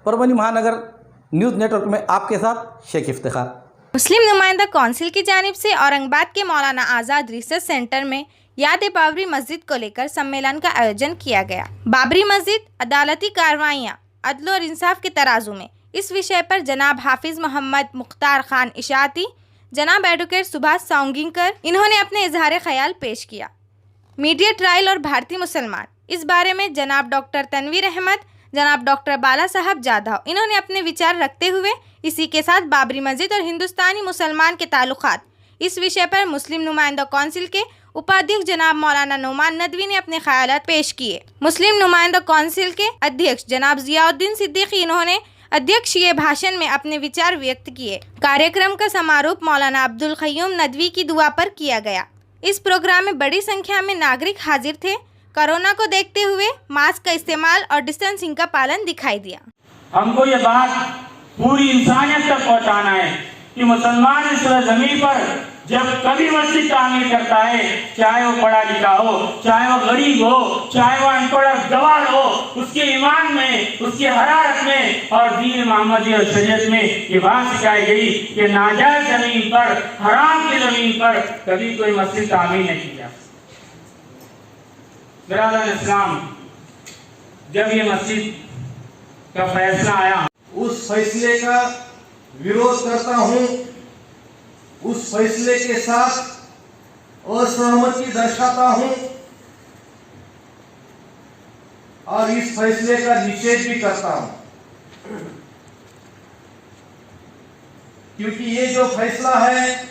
परभणी महानगर news network में आपके साथ शेख इफ्तिखार। मुस्लिम नुमाइंदा कौंसिल की जानिब से औरंगाबाद के मौलाना आज़ाद रिसर्च सेंटर में याद बाबरी मस्जिद को लेकर सम्मेलन का आयोजन किया गया। बाबरी मस्जिद, अदालती कार्रवाइयाँ, अदल और इंसाफ के तराजू में, इस विषय पर जनाब हाफिज मोहम्मद मुख्तार खान इशाती, जनाब एडवोकेट सुभाष सौंगिंकर, इन्होंने अपने इजहार ख्याल पेश किया। मीडिया ट्रायल और भारतीय मुसलमान, इस बारे में जनाब डॉक्टर तनवीर अहमद, जनाब डॉक्टर बाला साहब जाधव, इन्होंने अपने विचार रखते हुए इसी के साथ बाबरी मस्जिद और हिंदुस्तानी मुसलमान के ताल्लुकात, इस विषय पर मुस्लिम नुमाइंदा कौंसिल के उपाध्यक्ष जनाब मौलाना नोमान नदवी ने अपने ख्यालात पेश किए। मुस्लिम नुमाइंदा कौंसिल के अध्यक्ष जनाब जियाउद्दीन सिद्दीकी, इन्होंने अध्यक्षीय भाषण में अपने विचार व्यक्त किए। कार्यक्रम का समारोह मौलाना अब्दुल क़य्यूम नदवी की दुआ पर किया गया। इस प्रोग्राम में बड़ी संख्या में नागरिक हाजिर थे। कोरोना को देखते हुए मास्क का इस्तेमाल और डिस्टेंसिंग का पालन दिखाई दिया। हमको ये बात पूरी इंसानियत तक पहुंचाना है कि मुसलमान इस जमीन पर जब कभी मस्जिद तामीर करता है, चाहे वो पढ़ा लिखा हो, चाहे वो गरीब हो, चाहे वो अनपढ़ गवार हो, उसके ईमान में, उसकी हरारत में और दीन मोहम्मदी और शरीयत में ये बात सिखाई गई कि नाजायज जमीन पर, हराम की जमीन पर कभी कोई मस्जिद तामीर नहीं की जा सकती। बिरादर इस्लाम, जब ये मस्जिद का फैसला आया, उस फैसले का विरोध करता हूं, उस फैसले के साथ असहमति दर्शाता हूं और इस फैसले का निषेध भी करता हूं, क्योंकि ये जो फैसला है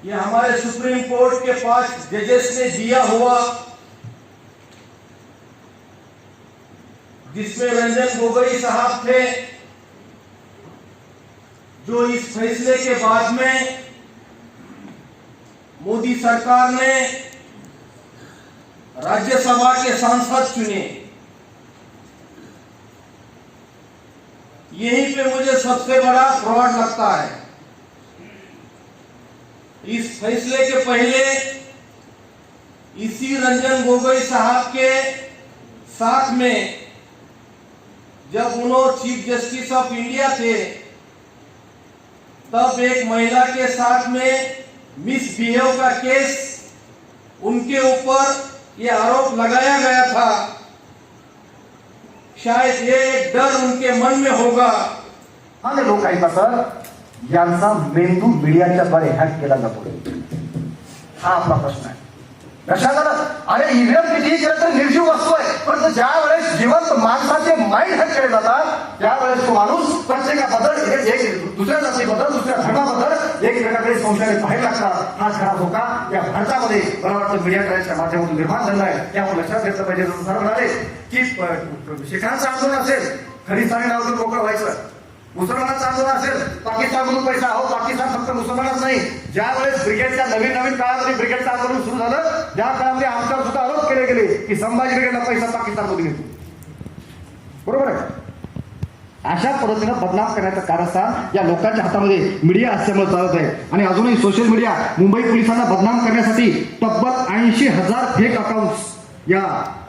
ये हमारे सुप्रीम कोर्ट के 5 जजेस ने दिया हुआ, जिसमें रंजन गोगोई साहब थे, जो इस फैसले के बाद में मोदी सरकार ने राज्यसभा के सांसद चुने। यहीं पे मुझे सबसे बड़ा फ्रॉड लगता है। इस फैसले के पहले इसी रंजन गोगोई साहब के साथ में जब उन्होंने चीफ जस्टिस ऑफ इंडिया थे, तब एक महिला के साथ में मिसबिहेव का केस उनके ऊपर ये आरोप लगाया गया था। शायद ये एक डर उनके मन में होगा। आणि लोक आहेत सर, यांचा मेंदू मीडियाच्या द्वारे हॅक केला जातो, हा आपला प्रश्न आहे। कशाला? अरे ईव्हीएम किती केलं तर निर्जीव वस्तू आहे, पण ज्या वेळेस जिवंत माणसाचे माइंड हॅक केले जातात, त्यावेळेस तो माणूस प्रत्येकाबद्दल एक दुसऱ्या जातीबद्दल, दुसऱ्या धर्माबद्दल एकमेकाकडे संशयाने पाहायला लागतात। हा खरा धोका या भारतामध्ये मला वाटतं मीडिया ट्रायलच्या माध्यमातून निर्माण झाला आहे। त्यामुळे लक्षात घेतलं पाहिजे, सर म्हणाले की शिखांचं आंदोलन असेल, खलिस्तानी मोकळं व्हायचं, मुसलमानांचं आंदोलन असेल, पाकिस्तानमधून पैसा हो, पाकिस्तान फक्त मुसलमानच नाही। ज्या वेळेस ब्रिगेडच्या नवीन काळामध्ये ब्रिगेडचं आंदोलन सुरू झालं, त्या काळामध्ये आमच्यावर सुद्धा आरोप केले गेले की संभाजी ब्रिगेडला पैसा पाकिस्तानमधून येतो, बरोबर आहे। अशा पद्धतीनं बदनाम करण्याचं कारस्थान या लोकांच्या हातामध्ये मीडिया असल्यामुळे चालत आहे। आणि अजूनही सोशल मीडिया मुंबई पोलिसांना बदनाम करण्यासाठी तब्बल 80,000 फेक अकाउंट्स या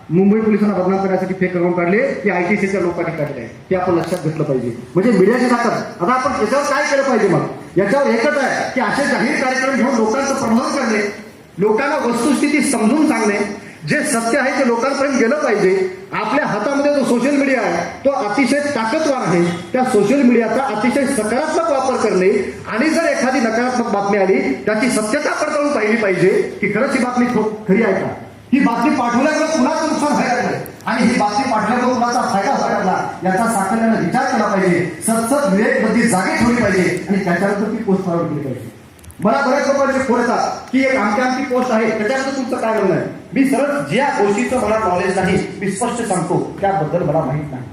मुंबई पोलिसांना बदनाम करण्यासाठी फेक अकाउंट काढले, की आयटीसीच्या लोकांनी काढले, ते आपण लक्षात घेतलं पाहिजे। म्हणजे मीडियाची ताकद। आता आपण याच्यावर काय केलं पाहिजे? मग याच्यावर एकच आहे की असे जाहीर कार्यक्रम घेऊन लोकांचं प्रबोधन करणे, लोकांना वस्तुस्थिती समजून सांगणे, जे सत्य आहे ते लोकांपर्यंत गेलं पाहिजे। आपल्या हातामध्ये जो सोशल मीडिया आहे तो अतिशय ताकदवार आहे, त्या सोशल मीडियाचा अतिशय सकारात्मक वापर करणे आणि जर एखादी नकारात्मक बातमी आली त्याची सत्यता पडताळून पाहिली पाहिजे की खरंच ही बातमी खरी आहे का, ही बातमी पाठवल्यामुळे कुणाचं नुकसान व्हायला लागलं आणि ही बातमी पाठवल्यामुळे कुणाचा फायदा व्हायला लागला याचा साकल्यानं विचार केला पाहिजे। सतत विवेकबुद्धी जागी ठेवली पाहिजे आणि त्याच्यानंतर ती पोस्ट फॉरवर्ड केली पाहिजे। मला बऱ्याच लोकांचे फोन येतात की एक आमची पोस्ट आहे, त्याच्यानंतर तुमचं काय म्हणणं आहे? मी सरळ ज्या गोष्टीचं मला नॉलेज नाही मी स्पष्ट सांगतो, त्याबद्दल मला माहित नाही,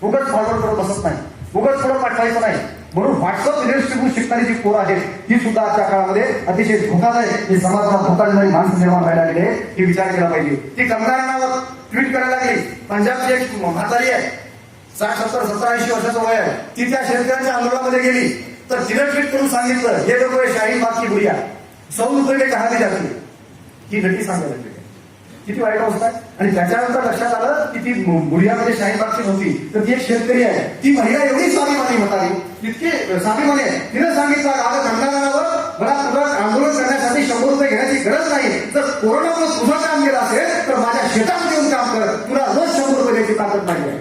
उगाच फॉरवर्ड करत बसत नाही, उगाच पुढे पाठवायचं नाही। म्हणून व्हॉट्सअप इलेक्ट्रिक शिकणारी जी पोरं आहेत ही सुद्धा आजच्या काळामध्ये अतिशय धोकादायक, ही समाजाला धोका देणारी माणसं निर्माण व्हायला लागली आहे, ही विचार केला पाहिजे। ती कंगनावर ट्विट करायला लागली, पंजाबची एक म्हातारी आहे, 60-70-80 वर्षाचं वय आहे, ती त्या शेतकऱ्यांच्या आंदोलनामध्ये गेली तर तिने ट्विट करून सांगितलं, हे लोक शाहीन बाग की गुड़िया 100 रुपये के कहा दी जाती, ही घटी सांगायला लागली। किती वाईट अवस्था आहे. आणि त्याच्यानंतर लक्षात आलं की ती बुडियामध्ये शाहीबागची नव्हती, तर ती एक शेतकरी आहे. ती महिला एवढी स्वाभिमानी म्हणाली, इतकी स्वाभिमानी आहे, तिने सांगितलं आता घंटागारावर मला तुला आंदोलन करण्यासाठी 100 रुपये घेण्याची गरज नाही. जर कोरोनामुळे तुझं काम गेलं असेल तर माझ्या शेतामध्ये येऊन काम कर, तुला रोज 100 रुपये द्यायची ताकद पाहिजे.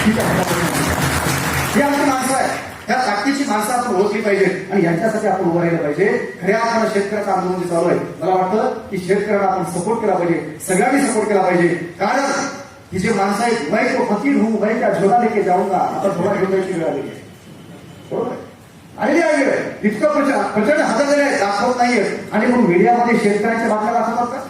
ठीक आहे, ही आमची माणसं आहे. ह्या ताकदीची माणसं आपण ओळखली पाहिजे आणि यांच्यासाठी आपण उभं राहिलं पाहिजे. खऱ्या अर्थानं शेतकऱ्याचं आंदोलन जे चालू आहे, मला वाटतं की शेतकऱ्यांना आपण सपोर्ट केला पाहिजे, सगळ्यांनी सपोर्ट केला पाहिजे. कारण ही जे माणसं आहेत, मैं तो फकीर हूं, मैं क्या झोला लेके जाऊंगा, आता झोला घेऊन जायची वेळ आलेली आहे. बरोबर आलेली आहे वेळ. इतकं प्रचंड हाताळलेलं आहे, दाखवत नाहीये. आणि मग मीडियामध्ये शेतकऱ्यांच्या बातम्या दाखवतात का?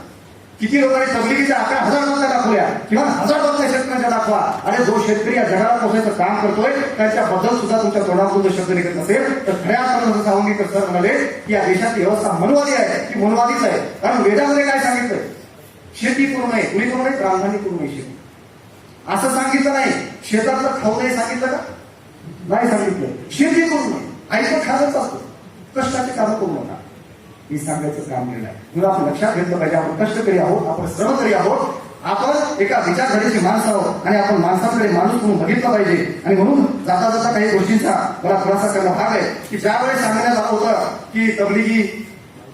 किती लोकांनी तबलिगीच्या 11,000 बातम्या दाखवल्या, किंवा 1000 बातम्या शेतकऱ्यांच्या दाखवा. आणि जो शेतकरी या जगाला पोहोचायचं काम करतोय त्याच्याबद्दल सुद्धा तुमच्या तोंडातून जर शब्द निघत नसेल तर खऱ्या अर्थानं सावंगीकर सर म्हणाले की या देशाची व्यवस्था मनवादी आहे, ती मनवादीच आहे. कारण वेदामध्ये काय सांगितलंय? शेती करू नये, कुणी करू नये, ब्राह्मणी करू नये शेती, असं सांगितलं नाही. शेतातलं खाऊ नाही सांगितलं का? नाही सांगितलं. शेती करू नये, ऐकत खायचं असतं, कष्टाची कामं करू नका, हे सांगायचं काम केलं आहे. म्हणून आपण लक्षात घेतलं पाहिजे, आपण कष्टकरी आहोत, आपण श्रमकरी आहोत, आपण एका विचारधारेची माणसं आहोत आणि आपण माणसाकडे माणूस म्हणून बघितलं पाहिजे. आणि म्हणून जाता जाता काही गोष्टींचा मला खुलासा करणं भाग आहे की ज्यावेळेस सांगण्यात आलं होतं की तबलिगी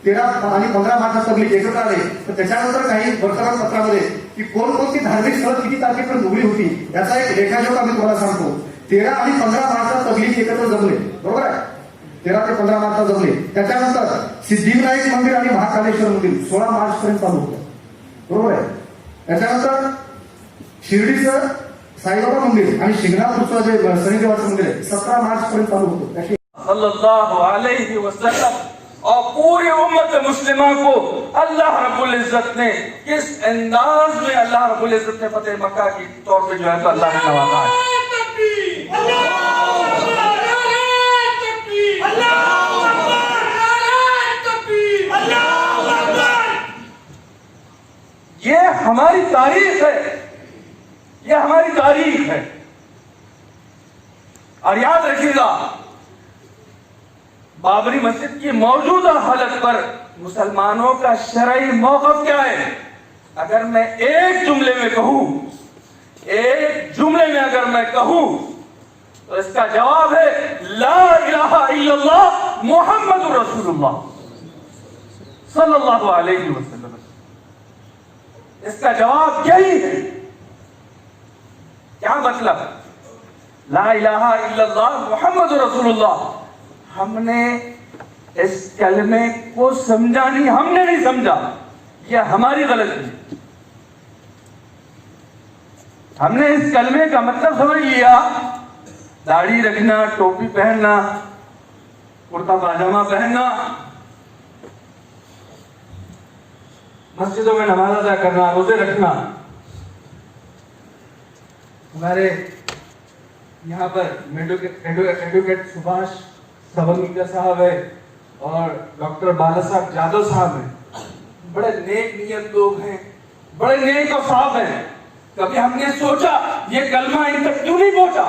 13 आणि 15 मार्चला तबलिगी एकत्र आले, तर त्याच्यानंतर काही वर्तमानपत्रामध्ये की कोणकोणती धार्मिक स्थळं किती तारखेपर्यंत उघडी होती याचा एक रेखाजोखा मी तुम्हाला सांगतो. 13 आणि 15 मार्चला तबलिगी एकत्र जमले, बरोबर आहे, 13 ते 15 मार्चला जमले. त्याच्यानंतर सिद्धिविनायक मंदिर आणि महाकालेश्वर मंदिर 16 मार्च पर्यंत चालू होतं, बरोबर आहे. त्याच्यानंतर शिर्डीचं साईबाबा मंदिर आणि शिंगणापूरचं जे शनिदेवाचं मंदिर आहे 17 मार्च पर्यंत चालू होतं. सल्लल्लाहु अलैहि वसल्लम और पूरी उम्मत मुस्लिमा को अल्लाह रब्बुल इज्जत ने किस अंदाज में अल्लाह रब्बुल इज्जत ने फतेह मक्का की तौर पे जो है तो अल्लाह ने नवाजा है. ये हमारी तारीख है, ये हमारी तारीख है. और याद रखिएगा, बाबरी मस्जिद की मौजूदा हालत पर मुसलमानों का शरई मौक़िफ़ क्या है? अगर मैं एक जुमले में कहूं, एक जुमले में अगर मैं कहूं तो इसका जवाब है ला इलाहा इल्लल्लाह मुहम्मदुर रसूलुल्लाह सल्लल्लाहु अलैहि वसल्लम. इसका जवाब यही है. क्या मतलब? ला इलाहा इल्लल्लाह मुहम्मदुर रसूलुल्लाह. हमने इस कलमे को समझा नहीं, हमने नहीं समझा, यह हमारी गलती. हमने इस कलमे का मतलब समझ लिया, दाढ़ी रखना, टोपी पहनना, कुर्ता पाजामा पहनना, मस्जिदों में नमाज अदा करना, रोजे रखना. हमारे यहाँ पर एडवोकेट सुभाष सवंगीकर साहब है और डॉक्टर बाला साहब जादव साहब हैं, बड़े नेक नियत लोग हैं, बड़े नेक और साफ हैं. कभी हमने सोचा ये कलमा इन तक क्यों नहीं पहुंचा,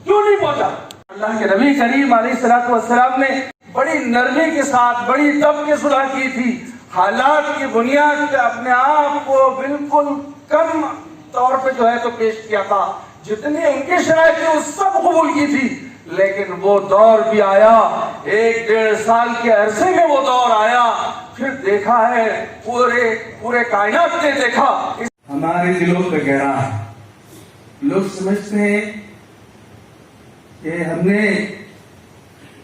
क्यों नहीं पहुंचा? अल्लाह के नबी करीम अलैहिस्सलातु वस्सलाम ने बड़ी नरमी के साथ, बड़ी तब के सुलह की थी. हालात की बुनियाद पे अपने आप को बिल्कुल कम तौर पे जो है तो पेश किया था. जितनी उनकी शराइत थी उस सब कबूल की थी. लेकिन वो दौर भी आया, 1-1.5 साल के अरसे में वो दौर आया. फिर देखा है पूरे कायनात ने देखा. हमारे दिलों पे गहरा है. लोग समझते हैं कि हमने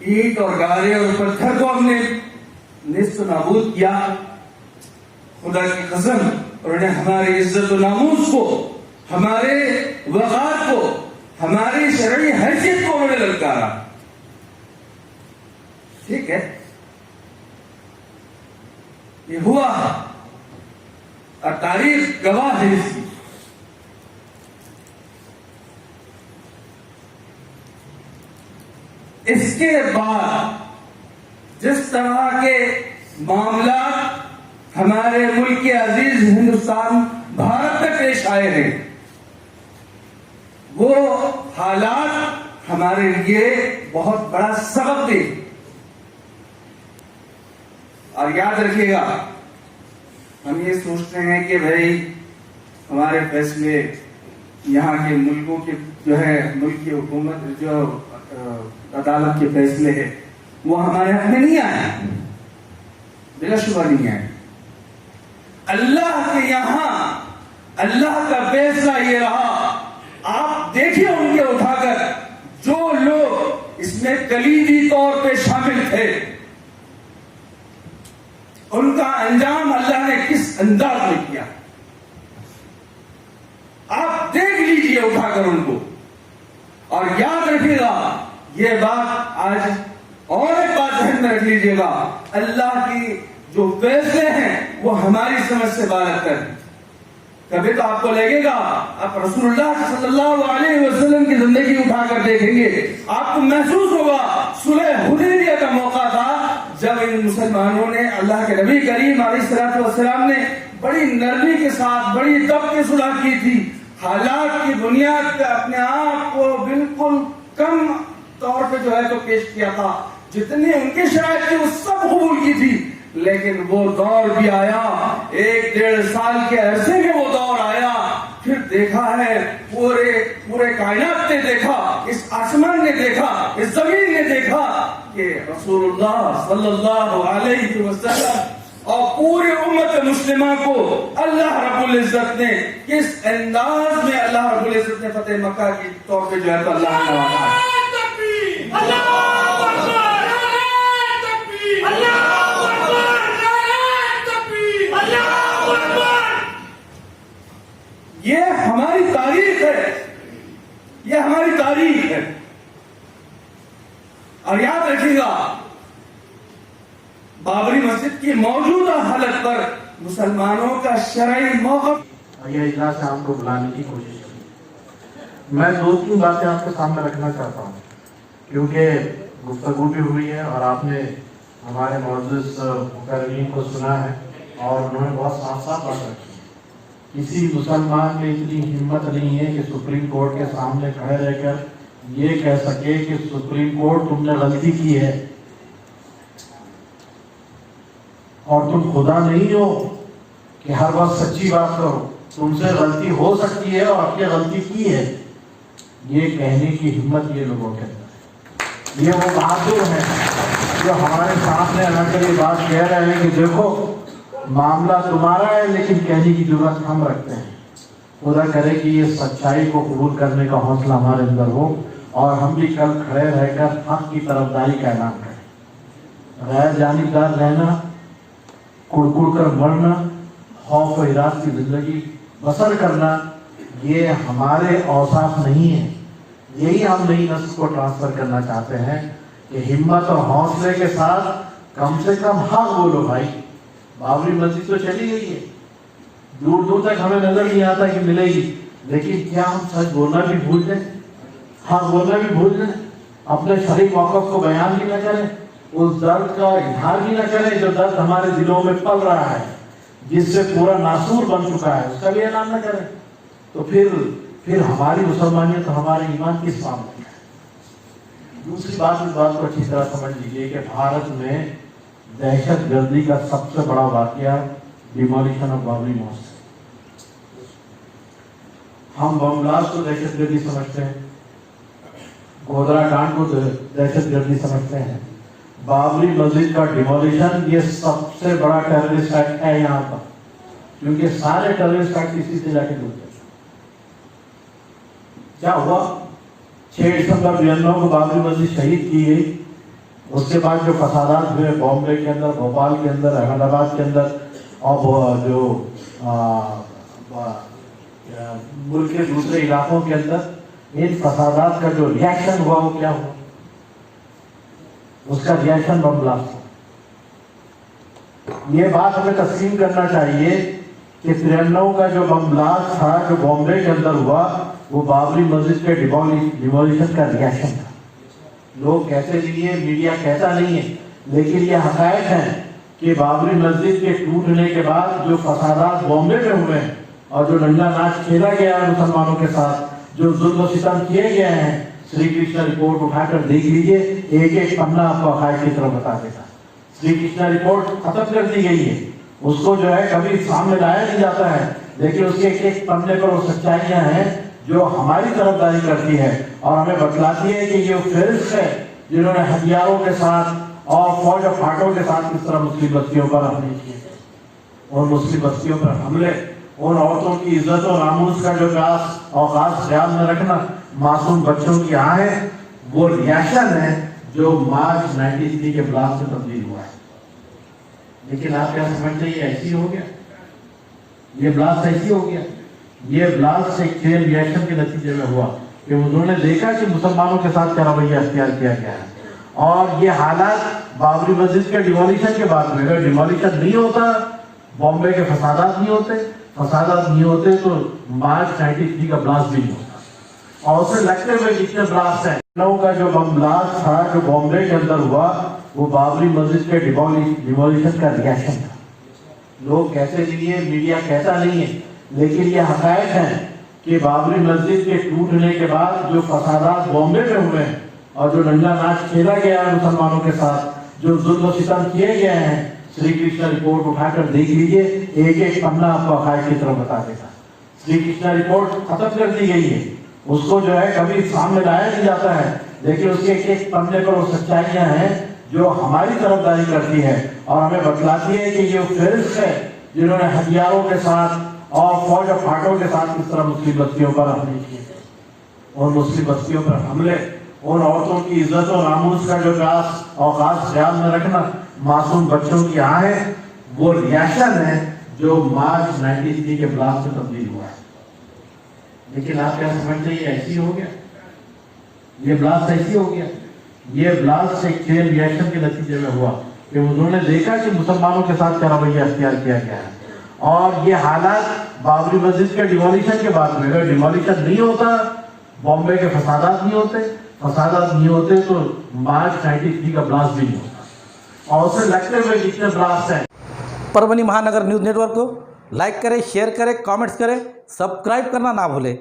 ईंट और गारे और पत्थर को हमने निस्फ नाबूद किया. खुदा की कसम, उन्होंने हमारी इज्जत और नामूस को, हमारे वक़ार को, हमारी शरई हैसियत को उन्होंने ललकारा. ठीक है, ये हुआ और तारीख गवाह है इसकी. इसके बाद जिस तरह के मामला हमारे मुल्क के अजीज हिंदुस्तान भारत में पेश आए हैं, वो हालात हमारे लिए बहुत बड़ा सबक थे. और याद रखिएगा, ہم یہ سوچتے ہیں کہ بھائی ہمارے فیصلے یہاں کے ملکوں کے جو ہے ملک کی حکومت جو عدالت کے فیصلے ہیں وہ ہمارے حق میں نہیں آئے, بلا شبہ نہیں آئے. اللہ کے یہاں اللہ کا فیصلہ یہ رہا. آپ دیکھیے ان کے اٹھا کر جو لوگ اس میں کلیدی طور پہ شامل تھے ان کا انجام اللہ نے کس انداز میں کیا. آپ دیکھ لیجئے اٹھا کر ان کو, اور یاد رکھیے گا یہ بات آج, اور ایک بات ذہن میں رکھ لیجئے گا, اللہ کی جو فیصلے ہیں وہ ہماری سمجھ سے بالاتر ہیں. کبھی تو آپ کو لگے گا, آپ رسول اللہ صلی اللہ علیہ وسلم کی زندگی اٹھا کر دیکھیں گے, آپ کو محسوس ہوگا صلح حدیبیہ کا موقع تھا جب ان مسلمانوں نے اللہ کے نبی کریم علیہ الصلوۃ والسلام نے بڑی نرمی کے ساتھ بڑی دب کے صلح کی تھی. حالات کی بنیاد پہ اپنے آپ کو بالکل کم طور پہ جو ہے تو پیش کیا تھا, جتنی ان کی شرائط تھی وہ سب قبول کی تھی. لیکن وہ دور بھی آیا, 1-1.5 سال کے عرصے میں وہ دور آیا, پھر دیکھا ہے پورے کائنات نے دیکھا, اس آسمان نے دیکھا, اس زمین نے دیکھا کہ رسول اللہ صلی اللہ علیہ وسلم اور پوری امت مسلمہ کو اللہ رب العزت نے کس انداز میں اللہ رب العزت نے فتح مکہ کے طور پہ جو ہے تو اللہ نے نوازا ہے. یہ ہماری تاریخ ہے, یہ ہماری تاریخ ہے. اور یاد رکھیے گا بابری مسجد کی موجودہ حالت پر مسلمانوں کا شرعی موقف, یہ اجلاس سے ہم کو بلانے کی کوشش کی. میں 2-3 باتیں آپ کے سامنے رکھنا چاہتا ہوں کیونکہ گفتگو بھی ہوئی ہے اور آپ نے ہمارے معزز مقررین کو سنا ہے اور انہوں نے بہت صاف صاف بات رکھی. کسی مسلمان میں اتنی ہمت نہیں ہے کہ سپریم کورٹ کے سامنے کھڑے رہ کر یہ کہہ سکے کہ سپریم کورٹ تم نے غلطی کی ہے, اور تم خدا نہیں ہو کہ ہر وقت سچی بات کرو. تم سے غلطی ہو سکتی ہے اور آپ نے غلطی کی ہے, یہ کہنے کی ہمت یہ لوگوں کے اندر ہے. یہ وہ بہادر ہیں جو ہمارے سامنے آ کر یہ بات کہہ رہے ہیں کہ دیکھو معاملہ تمہارا ہے لیکن کہنے کی ضرورت ہم رکھتے ہیں. خدا کرے کہ یہ سچائی کو قبول کرنے کا حوصلہ ہمارے اندر ہو اور ہم بھی کل کھڑے رہ کر حق کی طرفداری کا اعلان کریں. غیر جانبدار رہنا, کڑ کر مرنا, خوف و ہراس کی زندگی بسر کرنا, یہ ہمارے اوصاف نہیں ہیں. یہی ہم نئی نسل کو ٹرانسفر کرنا چاہتے ہیں کہ ہمت اور حوصلے کے ساتھ کم سے کم حق بولو. بھائی بابری مسجد تو چلی گئی ہے, دور دور تک ہمیں نظر نہیں آتا کہ ملے گی, لیکن کیا ہم سچ بولنا بھی بھول جائیں, حق بولنا بھی بھول جائیں, اپنے شرعی موقف کو بیان بھی نہ کریں, اس درد کا اظہار بھی نہ کریں جو درد ہمارے دلوں میں پل رہا ہے, جس سے پورا ناسور بن چکا ہے, اس کا بھی اعلان نہ کریں, تو پھر ہماری مسلمانیت ہمارے ایمان کس کام کی ہے. دوسری بات, اس بات کو اچھی طرح سمجھ لیجیے کہ بھارت میں دہشت گردی کا سب سے بڑا واقعہ ڈیمولیشن آف بابری مسجد. ہم بم بلاسٹ کو دہشت گردی سمجھتے ہیں, گودرا کانڈ کو دہشت گردی سمجھتے ہیں, بابری مسجد کا ڈیمولیشن یہ سب سے بڑا ٹیررسٹ ایکٹ ہے یہاں پر, کیونکہ سارے ٹیررسٹ ایکٹ اسی سے جا کے جڑتے ہیں. کیا ہوا, 6 دسمبر 1992 کو بابری مسجد شہید کی گئی. اس کے بعد جو فسادات ہوئے بامبے کے اندر, بھوپال کے اندر, احمد آباد کے اندر اور جو ملک کے دوسرے علاقوں کے اندر, ان فسادات کا جو ریاکشن ہوا وہ کیا ہوا, اس کا ریاکشن بم بلاسٹ ہوا. یہ بات ہمیں تسلیم کرنا چاہیے کہ 93 کا جو بم بلاسٹ تھا جو بامبے کے اندر ہوا وہ بابری مسجد کے ڈیمولیشن کا ریاکشن تھا. لوگ کہتے نہیں ہیں, میڈیا کہتا نہیں ہے, لیکن یہ حقائق ہیں کہ بابری مسجد کے ٹوٹنے کے بعد جو فسادات بامبے میں ہوئے ہیں اور جو ننگا ناچ کھیلا گیا ہے مسلمانوں کے ساتھ, جو ظلم و ستم کیے گئے ہیں, سری کرشنا رپورٹ اٹھا کر دیکھ لیجیے, ایک ایک پنا آپ کو حقائق کی طرف بتا دیتا. سری کرشنا رپورٹ ختم کر دی گئی ہے, اس کو جو ہے کبھی سامنے لایا نہیں جاتا ہے، لیکن اس کے ایک پنے پر وہ سچائیاں ہیں جو ہماری طرفداری کرتی ہے اور ہمیں بتلاتی ہے کہ یہ فہرست ہے جنہوں نے ہتھیاروں کے ساتھ اور فوج اور پھاٹوں کے ساتھ کس طرح مسلم بستیوں پر حملے کیے، ان مسلم بستیوں پر حملے، ان عورتوں کی عزت و ناموس کا جو خاص خیال میں رکھنا، معصوم بچوں کی آہیں، وہ ریاکشن ہے جو مارچ 93 کے بلاسٹ میں تبدیل ہوا ہے۔ لیکن آپ کیا سمجھتے ہیں یہ ایسی ہو گیا؟ یہ بلاسٹ ایسی ہو گیا؟ یہ بلاسٹ ایک چین ریاکشن کے نتیجے میں ہوا کہ انہوں نے دیکھا کہ مسلمانوں کے ساتھ کیا رویہ اختیار کیا گیا ہے، اور یہ حالات بابری مسجد کے ڈیمولیشن کے بعد میں، اگر ڈیمولیشن نہیں ہوتا، بامبے کے فسادات نہیں ہوتے تو مارچ 93 کا بلاسٹ بھی نہیں ہوتا۔ اور اسے لگتے ہوئے جتنے بلاسٹ ہیں، لکھنؤ کا جو بم بلاسٹ تھا جو بامبے کے اندر ہوا، وہ بابری مسجد کے ڈیمولیشن کا ریاکشن تھا۔ لوگ کہتے نہیں ہیں، میڈیا کہتا نہیں ہے، لیکن یہ حقائق ہیں کہ بابری مسجد کے ٹوٹنے کے بعد جو فسادات بامبے میں ہوئے ہیں اور جو ننگا ناچ کھیلا گیا ہے مسلمانوں کے ساتھ، جو ظلم و ستم کیے گئے ہیں، سری کرشنا رپورٹ اٹھا کر دیکھ لیجئے، ایک ایک پنہ آپ کو حقائق کی طرف بتا دے گا۔ سری کرشنا رپورٹ ختم کر دی گئی ہے، اس کو جو ہے کبھی سامنے لایا نہیں جاتا ہے، لیکن اس کے ایک ایک پنے پر وہ سچائیاں ہیں جو ہماری طرفداری کرتی ہے اور ہمیں بتلاتی ہے کہ یہ فہرست ہے جنہوں نے ہتھیاروں کے ساتھ اور فوج اور پھاٹوں کے ساتھ کس طرح مسلم بستیوں پر حملے کیے، ان مسلم بستیوں پر حملے، ان عورتوں کی عزت و ناموس کا جو خاص خیال میں رکھنا، معصوم بچوں کی آہیں، وہ ریاکشن ہے جو مارچ 93 کے بلاسٹ میں تبدیل ہوا ہے۔ لیکن آپ کیا سمجھتے ہیں یہ ایسی ہو گیا؟ یہ بلاسٹ ایسی ہو گیا؟ یہ بلاسٹ ایک چین ریاکشن کے نتیجے میں ہوا کہ انہوں نے دیکھا کہ مسلمانوں کے ساتھ کیا رویہ اختیار کیا گیا ہے، اور یہ حالات بابری مسجد کے ڈیمولیشن کے بعد میں، اگر ڈیمولیشن نہیں ہوتا، بامبے کے فسادات نہیں ہوتے تو مارچ 93 کا بلاسٹ بھی نہیں ہوتا۔ اور اسے لگتے ہوئے جتنے بلاسٹ ہیں۔ परभणी महानगर न्यूज़ नेटवर्क को लाइक करें, शेयर करें, कमेंट्स करें, सब्सक्राइब करना ना भूलें।